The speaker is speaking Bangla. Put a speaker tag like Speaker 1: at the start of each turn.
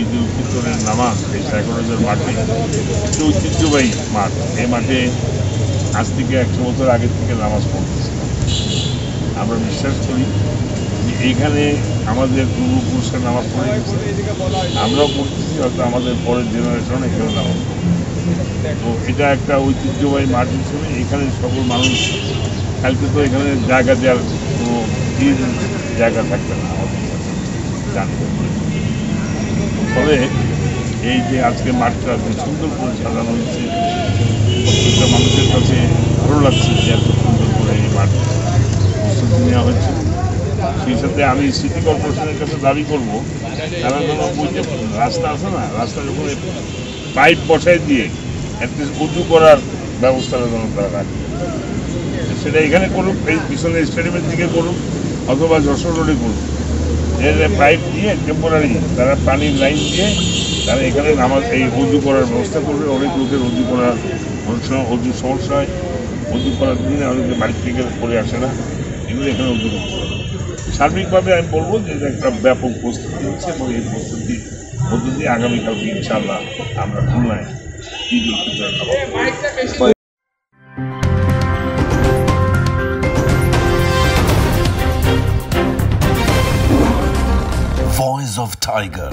Speaker 1: ঈদ উল ফিতরের নামাজ এই সাইকোলজির মাঠে একটি ঐতিহ্যবাহী মাঠ। এই মাঠে আজ থেকে 100 বছর আগের থেকে নামাজ পড়তেছে। আমরা বিশ্বাস করি যে এইখানে আমাদের পূর্বপুরুষের নামাজ পড়ে গেছে, আমরাও পড়তেছি, হয়তো আমাদের পরের জেনারেশন এখানে নামাজ পড়বে। তো এটা একটা ঐতিহ্যবাহী মাঠ হিসেবে এখানে সকল মানুষ, কালকে তো এখানে জায়গা দেওয়ার কোনো জায়গা থাকবে না আমাদের কাছে জানতে। ফলে এই যে আজকে মাঠটা যে সুন্দর করে সাজানো হয়েছে, প্রত্যেকটা মানুষের কাছে ভালো লাগছে যে এত সুন্দর করে এই মাঠ প্রস্তুতি নেওয়া হয়েছে। সেই সাথে আমি সিটি কর্পোরেশনের কাছে দাবি করব, তারা যেন ওই যে রাস্তা আছে না, রাস্তা যখন পাইপ বসাই দিয়ে অ্যাটলিস্ট উঁচু করার ব্যবস্থাটা যেন তারা রাখে, সেটা এখানে করুক, এই পিছনে স্টেডিয়ামের দিকে করুক, অথবা যশোর রোডে করুক। এর পাইপ দিয়ে টেম্পোরারি তারা পানির লাইন দিয়ে তারা এখানে নামাজ এই উজু করার ব্যবস্থা করবে। অনেক লোকের উজু করার অনেক সময় উজুর সমস্যা হয়, উজু করার দিনে অনেকে বাড়ি থেকে করে আসে না, এগুলো এখানে উজু করতে হবে। সার্বিকভাবে আমি বলবো যে এটা একটা ব্যাপক প্রস্তুতি হচ্ছে এবং এই প্রস্তুতির মধ্য দিয়ে আগামীকালকে ইনশাআল্লাহ আমরা খুলনায় ঈদ উল ফিতর নামাজ।
Speaker 2: Voice of Tiger.